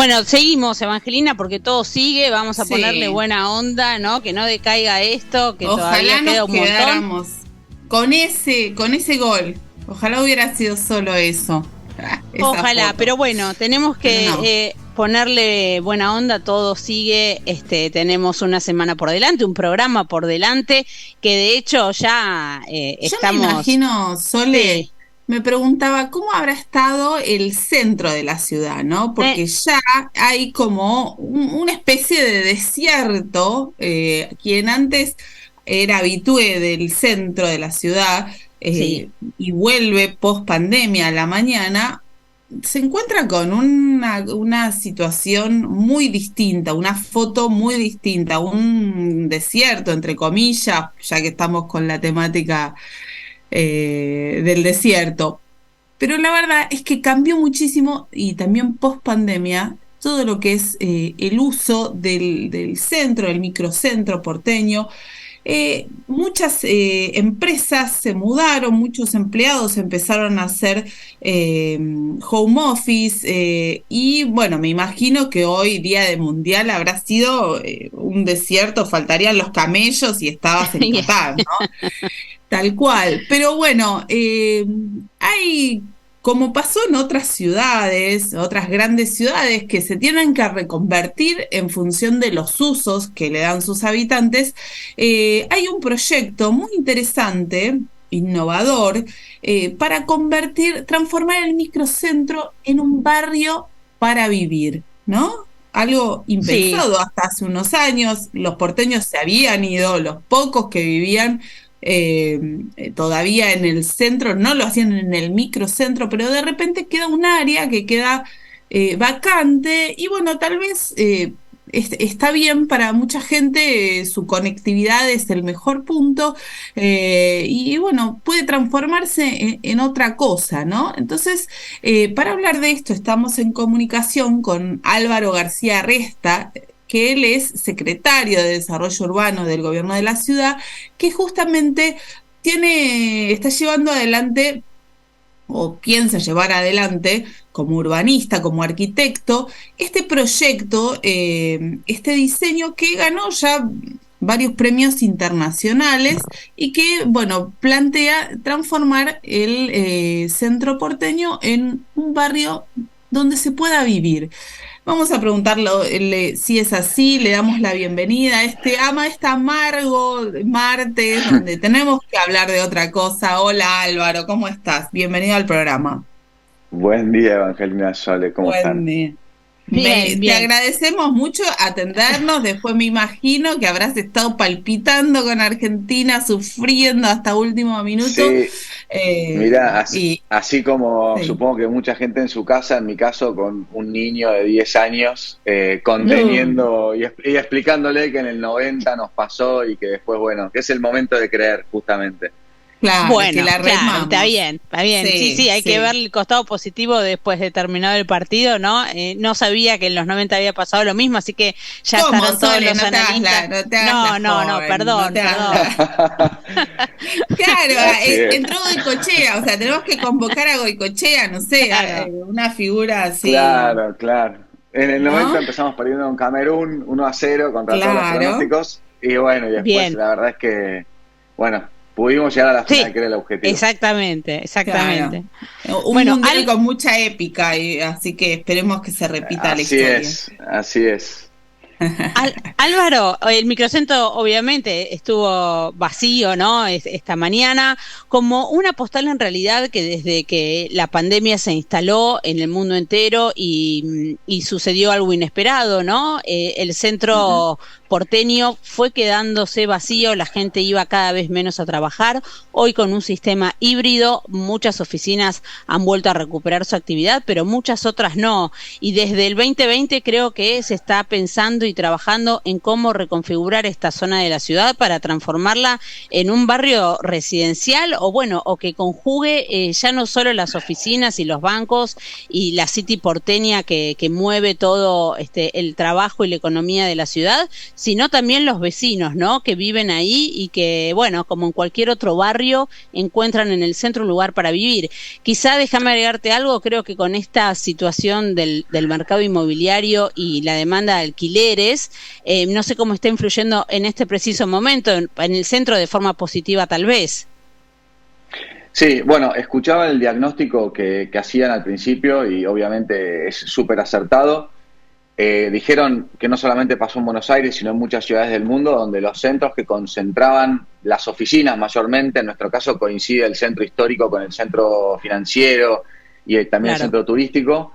Bueno, seguimos, Evangelina, porque todo sigue, vamos a ponerle buena onda, ¿no? Que no decaiga esto, que todavía queda un montón. Ojalá nos quedáramos con ese gol. Ojalá hubiera sido solo eso. Ojalá, foto. Pero bueno, tenemos que ponerle buena onda, todo sigue, tenemos una semana por delante, un programa por delante, que de hecho ya estamos... Yo me imagino, Sole, me preguntaba cómo habrá estado el centro de la ciudad, ¿no? Porque ya hay como una especie de desierto, quien antes era habitué del centro de la ciudad y vuelve post pandemia a la mañana, se encuentra con una situación muy distinta, una foto muy distinta, un desierto, entre comillas, ya que estamos con la temática del desierto. Pero la verdad es que cambió muchísimo y también post pandemia todo lo que es el uso del centro, el microcentro porteño. Muchas empresas se mudaron, muchos empleados empezaron a hacer home office y bueno, me imagino que hoy, día de mundial, habrá sido un desierto, faltarían los camellos y estabas en Qatar, ¿no? Tal cual. Pero bueno, hay, como pasó en otras ciudades, otras grandes ciudades, que se tienen que reconvertir en función de los usos que le dan sus habitantes, hay un proyecto muy interesante, innovador, para transformar el microcentro en un barrio para vivir, ¿no? Algo impensado hasta hace unos años, los porteños se habían ido, los pocos que vivían todavía en el centro, no lo hacían en el microcentro, pero de repente queda un área que queda vacante y bueno, tal vez está bien para mucha gente, su conectividad es el mejor punto y bueno, puede transformarse en otra cosa, ¿no? Entonces, para hablar de esto estamos en comunicación con Álvaro García Resta, que él es secretario de Desarrollo Urbano del Gobierno de la Ciudad, que justamente está llevando adelante o piensa llevar adelante como urbanista, como arquitecto, este proyecto, este diseño que ganó ya varios premios internacionales y que, bueno, plantea transformar el centro porteño en un barrio donde se pueda vivir. Vamos a preguntarle si es así, le damos la bienvenida a este amargo martes donde tenemos que hablar de otra cosa. Hola Álvaro, ¿cómo estás? Bienvenido al programa. Buen día, Evangelina Sole, ¿cómo están? Bien. Te agradecemos mucho atendernos, después me imagino que habrás estado palpitando con Argentina, sufriendo hasta último minuto. Sí, mira, así como sí. Supongo que mucha gente en su casa, en mi caso con un niño de 10 años, conteniendo y explicándole que en el 90 nos pasó y que después, bueno, que es el momento de creer, justamente. Claro, bueno, que la remamos. está bien. Sí, hay que ver el costado positivo después de terminado el partido, ¿no? No sabía que en los 90 había pasado lo mismo, así que ya estarán todos los analistas. No, perdón. Claro, entró Goicoechea, o sea, tenemos que convocar a Goicoechea, no sé, una figura así. Claro. En el 90 empezamos perdiendo con Camerún 1-0 contra todos los pronósticos y bueno, y después la verdad es que, bueno, pudimos llegar a la final, que era el objetivo. Exactamente. Claro. Un mundial con mucha épica, así que esperemos que se repita la historia. Así es. Álvaro, el microcentro obviamente estuvo vacío, ¿no? Esta mañana, como una postal en realidad que desde que la pandemia se instaló en el mundo entero y sucedió algo inesperado, ¿no? El centro porteño fue quedándose vacío, la gente iba cada vez menos a trabajar. Hoy con un sistema híbrido, muchas oficinas han vuelto a recuperar su actividad, pero muchas otras no. Y desde el 2020 creo que se está pensando y trabajando en cómo reconfigurar esta zona de la ciudad para transformarla en un barrio residencial o que conjugue ya no solo las oficinas y los bancos y la city porteña que mueve todo el trabajo y la economía de la ciudad, sino también los vecinos, ¿no? Que viven ahí y que, bueno, como en cualquier otro barrio, encuentran en el centro un lugar para vivir. Quizá, déjame agregarte algo, creo que con esta situación del mercado inmobiliario y la demanda de alquileres, no sé cómo está influyendo en este preciso momento en el centro de forma positiva tal vez. Sí, bueno, escuchaba el diagnóstico que hacían al principio y obviamente es súper acertado. Dijeron que no solamente pasó en Buenos Aires, sino en muchas ciudades del mundo, donde los centros que concentraban las oficinas mayormente, en nuestro caso coincide el centro histórico con el centro financiero y también el centro turístico,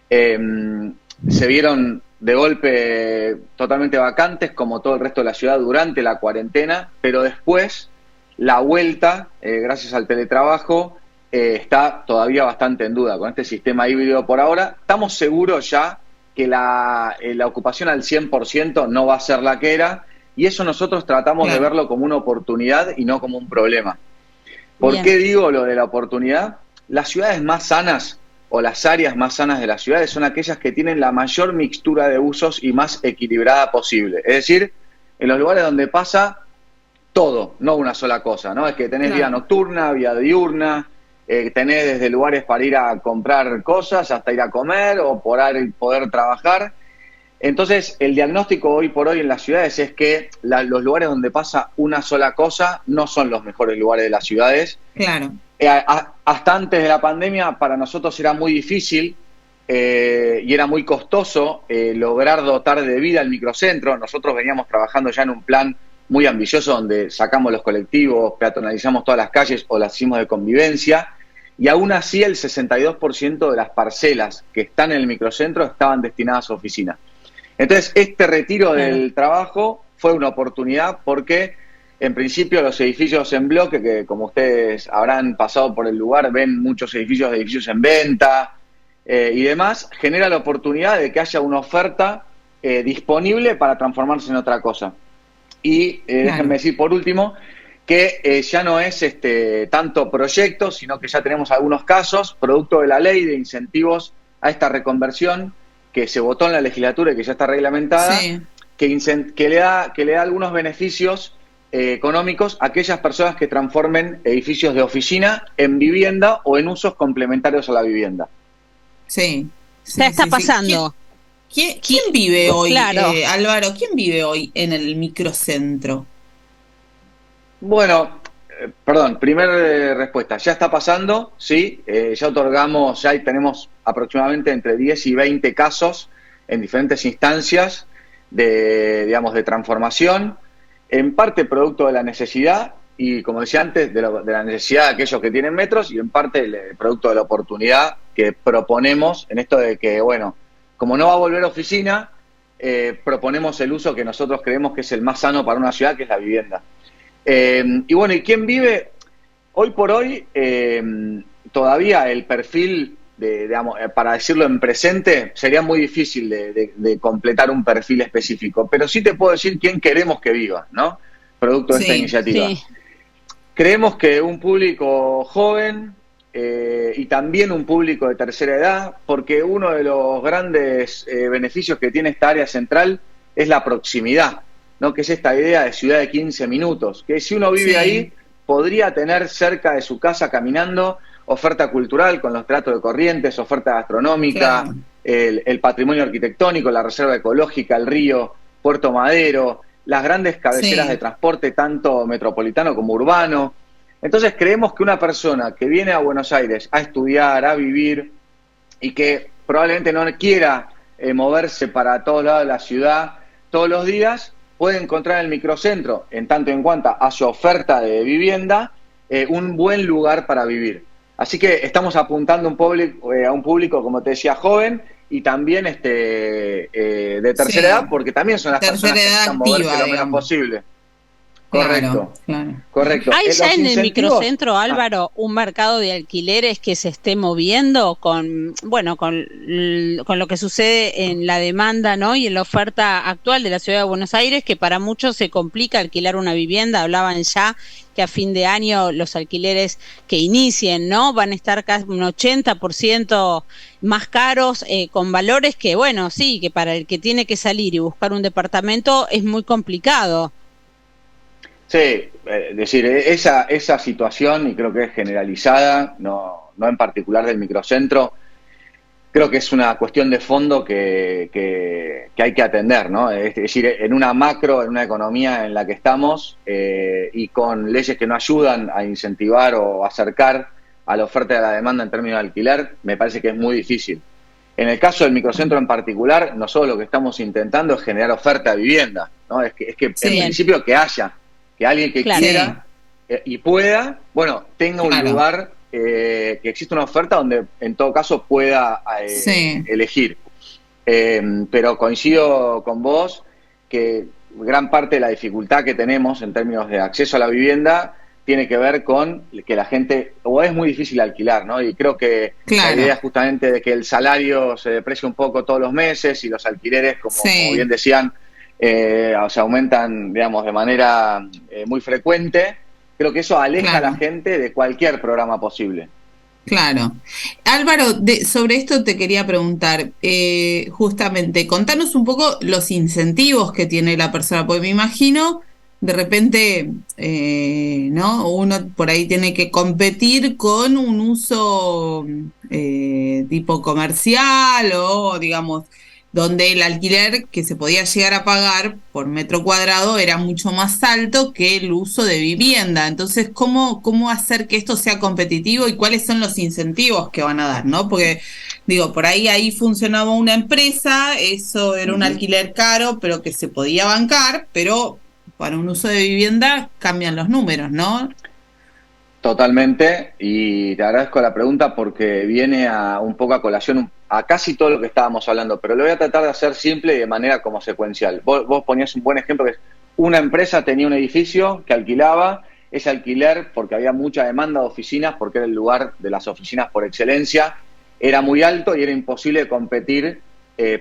se vieron de golpe totalmente vacantes, como todo el resto de la ciudad, durante la cuarentena, pero después la vuelta, gracias al teletrabajo, está todavía bastante en duda. Con este sistema híbrido por ahora, estamos seguros ya que la ocupación al 100% no va a ser la que era, y eso nosotros tratamos de verlo como una oportunidad y no como un problema. ¿Por qué digo lo de la oportunidad? Las ciudades más sanas o las áreas más sanas de las ciudades son aquellas que tienen la mayor mixtura de usos y más equilibrada posible. Es decir, en los lugares donde pasa todo, no una sola cosa, ¿no? Es que tenés vida nocturna, vida diurna, tenés desde lugares para ir a comprar cosas hasta ir a comer o poder trabajar. Entonces, el diagnóstico hoy por hoy en las ciudades es que los lugares donde pasa una sola cosa no son los mejores lugares de las ciudades. Claro. Hasta antes de la pandemia para nosotros era muy difícil y era muy costoso lograr dotar de vida al microcentro. Nosotros veníamos trabajando ya en un plan muy ambicioso donde sacamos los colectivos, peatonalizamos todas las calles o las hicimos de convivencia, y aún así el 62% de las parcelas que están en el microcentro estaban destinadas a oficinas. Entonces, este retiro del trabajo fue una oportunidad porque, en principio, los edificios en bloque, que como ustedes habrán pasado por el lugar, ven muchos edificios en venta y demás, genera la oportunidad de que haya una oferta disponible para transformarse en otra cosa. Y déjenme decir, por último, que ya no es tanto proyecto, sino que ya tenemos algunos casos, producto de la ley de incentivos a esta reconversión, que se votó en la legislatura y que ya está reglamentada, que le da algunos beneficios económicos a aquellas personas que transformen edificios de oficina en vivienda o en usos complementarios a la vivienda. Sí. Ya está pasando. ¿Quién vive hoy, Álvaro? ¿Quién vive hoy en el microcentro? Bueno, primera respuesta, ya está pasando, sí, ya otorgamos, ya tenemos aproximadamente entre 10 y 20 casos en diferentes instancias de transformación, en parte producto de la necesidad, y como decía antes, de la necesidad de aquellos que tienen metros, y en parte producto de la oportunidad que proponemos en esto de que, bueno, como no va a volver a oficina, proponemos el uso que nosotros creemos que es el más sano para una ciudad, que es la vivienda. Y bueno, ¿y quién vive? Hoy por hoy, todavía el perfil, para decirlo en presente, sería muy difícil de completar un perfil específico, pero sí te puedo decir quién queremos que viva, ¿no? Producto de esta iniciativa. Sí. Creemos que un público joven y también un público de tercera edad, porque uno de los grandes beneficios que tiene esta área central es la proximidad, ¿no? Que es esta idea de ciudad de 15 minutos, que si uno vive ahí, podría tener cerca de su casa caminando oferta cultural con los teatros de Corrientes, oferta gastronómica, el patrimonio arquitectónico, la reserva ecológica, el río, Puerto Madero, las grandes cabeceras de transporte, tanto metropolitano como urbano. Entonces creemos que una persona que viene a Buenos Aires a estudiar, a vivir, y que probablemente no quiera moverse para todos lados de la ciudad todos los días, puede encontrar en el microcentro, en tanto en cuanto a su oferta de vivienda, un buen lugar para vivir. Así que estamos apuntando a un público, como te decía, joven, y también de tercera edad, porque también son las personas que están moverse lo menos posible. Correcto, claro. correcto. ¿Hay ya en el incentivos, microcentro, Álvaro, un mercado de alquileres que se esté moviendo con, bueno, con lo que sucede en la demanda, ¿no? Y en la oferta actual de la ciudad de Buenos Aires, que para muchos se complica alquilar una vivienda? Hablaban ya que a fin de año los alquileres que inicien, ¿no? Van a estar casi un 80% más caros, con valores que, bueno, sí, que para el que tiene que salir y buscar un departamento es muy complicado. sí, es decir, esa situación, y creo que es generalizada, no en particular del microcentro, creo que es una cuestión de fondo que hay que atender, ¿no? Es decir, en una macro, en una economía en la que estamos, y con leyes que no ayudan a incentivar o acercar a la oferta y a la demanda en términos de alquiler, me parece que es muy difícil. En el caso del microcentro en particular, nosotros lo que estamos intentando es generar oferta de vivienda, ¿no? Es que Sí. en principio que haya, que alguien que Claro. quiera y pueda, bueno, tenga un Claro. lugar, que exista una oferta donde en todo caso pueda Sí. elegir. Pero coincido con vos que gran parte de la dificultad que tenemos en términos de acceso a la vivienda tiene que ver con que la gente, o es muy difícil alquilar, ¿no? Y creo que Claro. la idea es justamente de que el salario se deprecie un poco todos los meses y los alquileres, como bien decían, se aumentan, digamos, de manera muy frecuente. Creo que eso aleja a la gente de cualquier programa posible. Claro. Álvaro, sobre esto te quería preguntar, justamente, contanos un poco los incentivos que tiene la persona, porque me imagino, de repente, ¿no? Uno por ahí tiene que competir con un uso tipo comercial o, digamos, donde el alquiler que se podía llegar a pagar por metro cuadrado era mucho más alto que el uso de vivienda. Entonces, ¿cómo hacer que esto sea competitivo y cuáles son los incentivos que van a dar, ¿no? Porque, digo, por ahí funcionaba una empresa, eso era un alquiler caro, pero que se podía bancar, pero para un uso de vivienda cambian los números, ¿no? Totalmente, y te agradezco la pregunta porque viene un poco a colación a casi todo lo que estábamos hablando, pero lo voy a tratar de hacer simple y de manera como secuencial. Vos ponías un buen ejemplo, que es una empresa tenía un edificio que alquilaba, ese alquiler, porque había mucha demanda de oficinas, porque era el lugar de las oficinas por excelencia, era muy alto y era imposible competir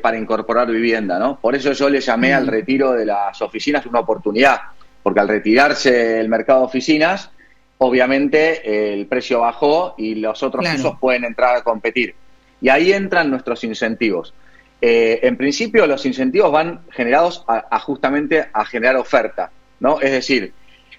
para incorporar vivienda, ¿no? Por eso yo le llamé al retiro de las oficinas una oportunidad, porque al retirarse el mercado de oficinas, obviamente el precio bajó y los otros usos pueden entrar a competir. Y ahí entran nuestros incentivos. En principio, los incentivos van generados justamente a generar oferta, ¿no? Es decir,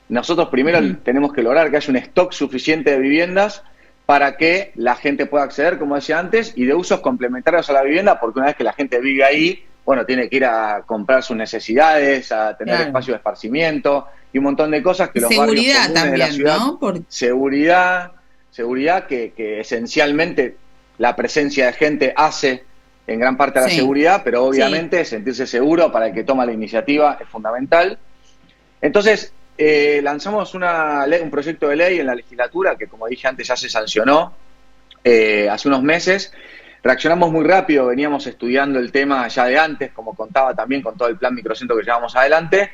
nosotros primero tenemos que lograr que haya un stock suficiente de viviendas para que la gente pueda acceder, como decía antes, y de usos complementarios a la vivienda, porque una vez que la gente vive ahí, bueno, tiene que ir a comprar sus necesidades, a tener espacio de esparcimiento y un montón de cosas que los barrios comunes también, de la ciudad, ¿no? Seguridad que esencialmente la presencia de gente hace en gran parte a la seguridad, pero obviamente sentirse seguro para el que toma la iniciativa es fundamental. Entonces, lanzamos un proyecto de ley en la legislatura que, como dije antes, ya se sancionó hace unos meses. Reaccionamos muy rápido, veníamos estudiando el tema ya de antes, como contaba también con todo el plan microcentro que llevamos adelante,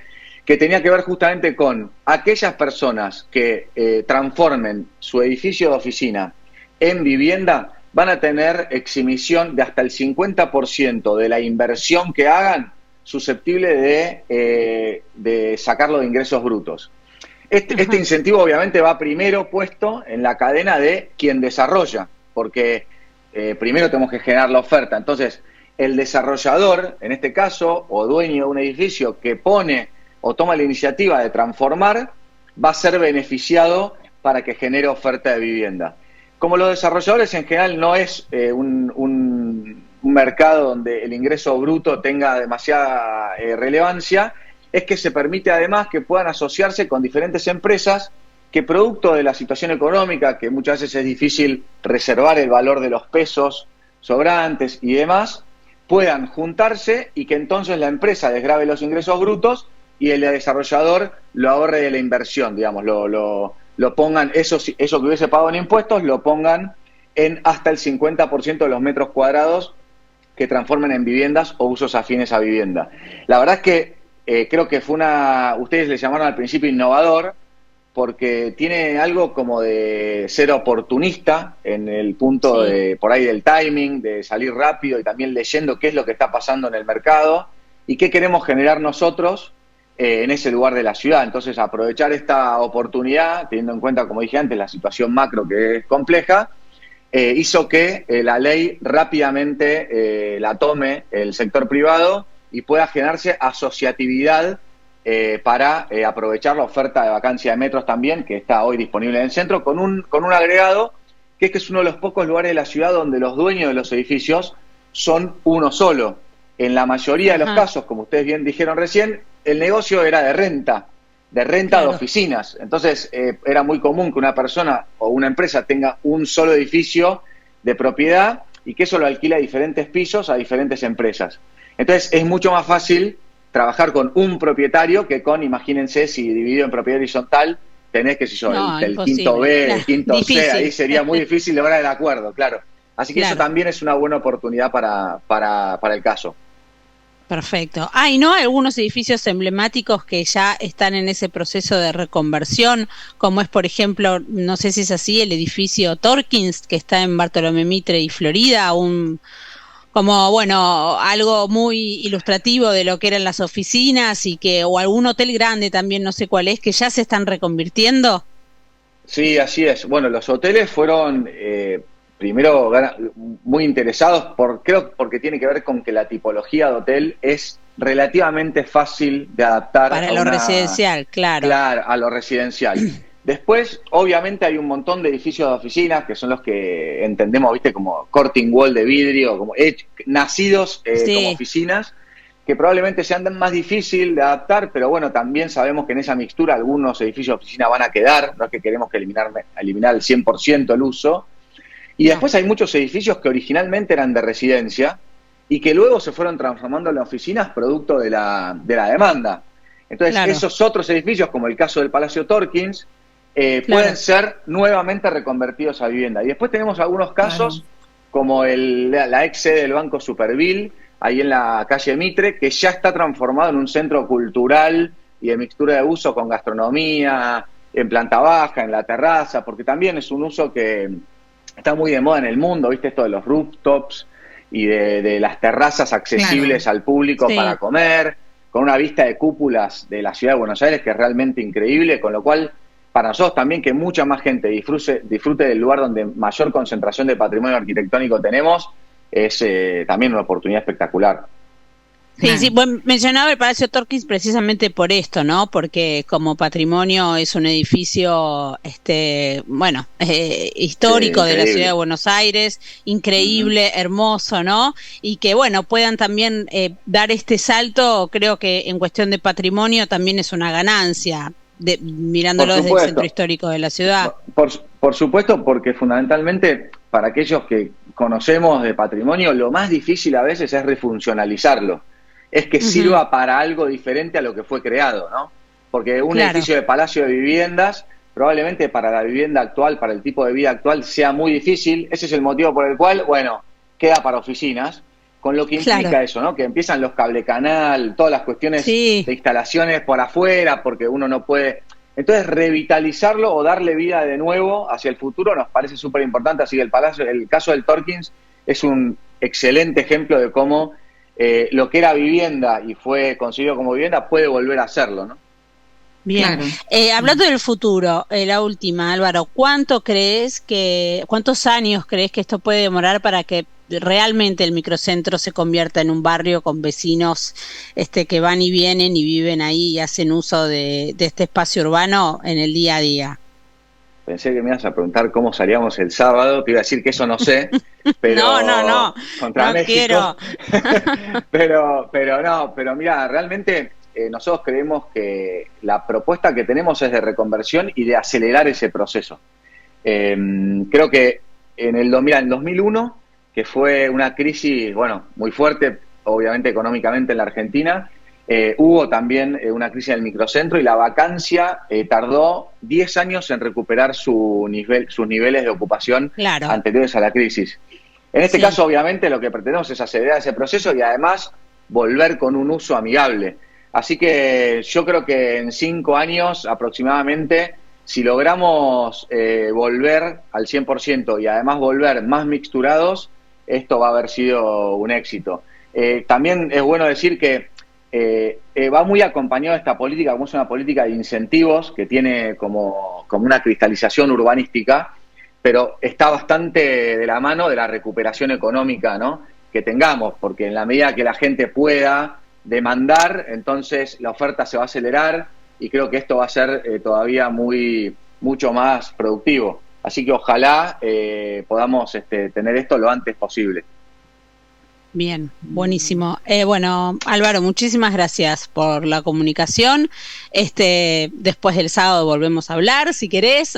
que tenía que ver justamente con aquellas personas que transformen su edificio de oficina en vivienda, van a tener exhibición de hasta el 50% de la inversión que hagan susceptible de sacarlo de ingresos brutos. Este incentivo obviamente va primero puesto en la cadena de quien desarrolla, porque primero tenemos que generar la oferta. Entonces, el desarrollador, en este caso, o dueño de un edificio que pone o toma la iniciativa de transformar, va a ser beneficiado para que genere oferta de vivienda. Como los desarrolladores en general no es un mercado donde el ingreso bruto tenga demasiada relevancia, es que se permite además que puedan asociarse con diferentes empresas que, producto de la situación económica, que muchas veces es difícil reservar el valor de los pesos sobrantes y demás, puedan juntarse y que entonces la empresa desgrave los ingresos brutos y el desarrollador lo ahorre de la inversión, digamos, lo pongan, eso que hubiese pagado en impuestos, lo pongan en hasta el 50% de los metros cuadrados que transformen en viviendas o usos afines a vivienda. La verdad es que creo que fue ustedes le llamaron al principio innovador, porque tiene algo como de ser oportunista en el punto de por ahí del timing, de salir rápido y también leyendo qué es lo que está pasando en el mercado y qué queremos generar nosotros en ese lugar de la ciudad. Entonces, aprovechar esta oportunidad, teniendo en cuenta, como dije antes, la situación macro que es compleja, hizo que la ley rápidamente la tome el sector privado y pueda generarse asociatividad para aprovechar la oferta de vacancia de metros también, que está hoy disponible en el centro, con un agregado, que es uno de los pocos lugares de la ciudad donde los dueños de los edificios son uno solo. En la mayoría de los casos, como ustedes bien dijeron recién, el negocio era de renta de oficinas. Entonces, era muy común que una persona o una empresa tenga un solo edificio de propiedad y que eso lo alquila a diferentes pisos a diferentes empresas. Entonces, es mucho más fácil trabajar con un propietario que con, imagínense, si dividido en propiedad horizontal, tenés, qué sé yo, el quinto B, el quinto difícil. C, ahí sería muy difícil lograr el acuerdo, claro. Así que eso también es una buena oportunidad para el caso. Perfecto. ¿Y no algunos edificios emblemáticos que ya están en ese proceso de reconversión, como es, por ejemplo, no sé si es así, el edificio Torkins, que está en Bartolomé Mitre y Florida, algo muy ilustrativo de lo que eran las oficinas o algún hotel grande también, no sé cuál es, que ya se están reconvirtiendo? Sí, así es. Bueno, los hoteles fueron primero muy interesados, creo porque tiene que ver con que la tipología de hotel es relativamente fácil de adaptar para lo residencial, claro. Claro, a lo residencial. Después, obviamente, hay un montón de edificios de oficinas que son los que entendemos, viste, como curtain wall de vidrio, como nacidos como oficinas, que probablemente sean más difícil de adaptar, pero bueno, también sabemos que en esa mixtura algunos edificios de oficina van a quedar, no es que queremos que eliminar al 100% el uso. Y después hay muchos edificios que originalmente eran de residencia y que luego se fueron transformando en oficinas producto de la demanda. Entonces, esos otros edificios, como el caso del Palacio Torkins, pueden ser nuevamente reconvertidos a vivienda. Y después tenemos algunos casos, como la ex sede del Banco Superville, ahí en la calle Mitre, que ya está transformado en un centro cultural y de mixtura de uso con gastronomía, en planta baja, en la terraza, porque también es un uso que está muy de moda en el mundo, ¿viste? Esto de los rooftops y de las terrazas accesibles al público para comer, con una vista de cúpulas de la ciudad de Buenos Aires que es realmente increíble, con lo cual, para nosotros también que mucha más gente disfrute del lugar donde mayor concentración de patrimonio arquitectónico tenemos, es también una oportunidad espectacular. Sí, mencionaba el Palacio Torkins precisamente por esto, ¿no? Porque como patrimonio es un edificio, histórico de la ciudad de Buenos Aires, increíble, hermoso, ¿no? Y que, puedan también dar este salto, creo que en cuestión de patrimonio también es una ganancia, mirándolo desde el centro histórico de la ciudad. Por supuesto, porque fundamentalmente para aquellos que conocemos de patrimonio, lo más difícil a veces es refuncionalizarlo. Es que sirva para algo diferente a lo que fue creado, ¿no? Porque un edificio de palacio de viviendas, probablemente para la vivienda actual, para el tipo de vida actual, sea muy difícil. Ese es el motivo por el cual, queda para oficinas, con lo que implica eso, ¿no? Que empiezan los cable canal, todas las cuestiones de instalaciones por afuera, porque uno no puede. Entonces, revitalizarlo o darle vida de nuevo hacia el futuro nos parece súper importante. Así que el caso del Torkins es un excelente ejemplo de cómo lo que era vivienda y fue concebido como vivienda puede volver a serlo, ¿no? Bien. Hablando del futuro, la última, Álvaro, ¿cuántos años crees que esto puede demorar para que realmente el microcentro se convierta en un barrio con vecinos que van y vienen y viven ahí y hacen uso de este espacio urbano en el día a día? Pensé que me ibas a preguntar cómo salíamos el sábado, te iba a decir que eso no sé, pero no, contra no México. Quiero. pero mira, realmente nosotros creemos que la propuesta que tenemos es de reconversión y de acelerar ese proceso. Creo que en el 2001, que fue una crisis, muy fuerte, obviamente económicamente en la Argentina, hubo también una crisis del microcentro y la vacancia tardó 10 años en recuperar sus niveles de ocupación anteriores a la crisis. En este caso, obviamente, lo que pretendemos es acelerar ese proceso y además volver con un uso amigable. Así que yo creo que en 5 años aproximadamente, si logramos volver al 100% y además volver más mixturados, esto va a haber sido un éxito. También es bueno decir que va muy acompañado de esta política, como es una política de incentivos que tiene como una cristalización urbanística, pero está bastante de la mano de la recuperación económica, ¿no?, que tengamos, porque en la medida que la gente pueda demandar, entonces la oferta se va a acelerar y creo que esto va a ser todavía mucho más productivo. Así que ojalá podamos tener esto lo antes posible. Bien, buenísimo. Bueno, Álvaro, muchísimas gracias por la comunicación. Después del sábado volvemos a hablar, si querés.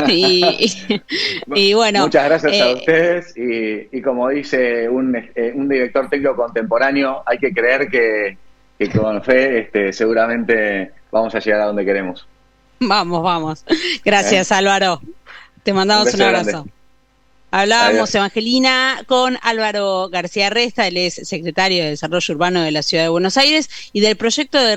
y bueno. Muchas gracias a ustedes. Y como dice un director técnico contemporáneo, hay que creer que con fe seguramente vamos a llegar a donde queremos. Vamos. Gracias, Álvaro. Te mandamos un abrazo. Grande. Hablábamos, Adiós. Evangelina, con Álvaro García Resta, él es secretario de Desarrollo Urbano de la Ciudad de Buenos Aires, y del proyecto de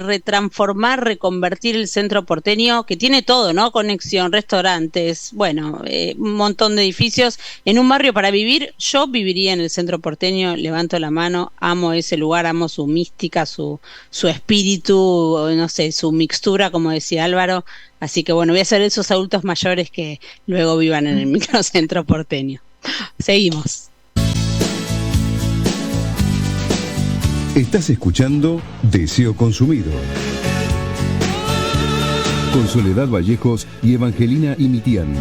reconvertir el centro porteño, que tiene todo, ¿no? Conexión, restaurantes, bueno, un montón de edificios en un barrio para vivir. Yo viviría en el centro porteño, levanto la mano, amo ese lugar, amo su mística, su espíritu, no sé, su mixtura, como decía Álvaro. Así que bueno, voy a ser esos adultos mayores que luego vivan en el microcentro porteño. Seguimos. Estás escuchando Deseo Consumido, con Soledad Vallejos y Evangelina Imitian.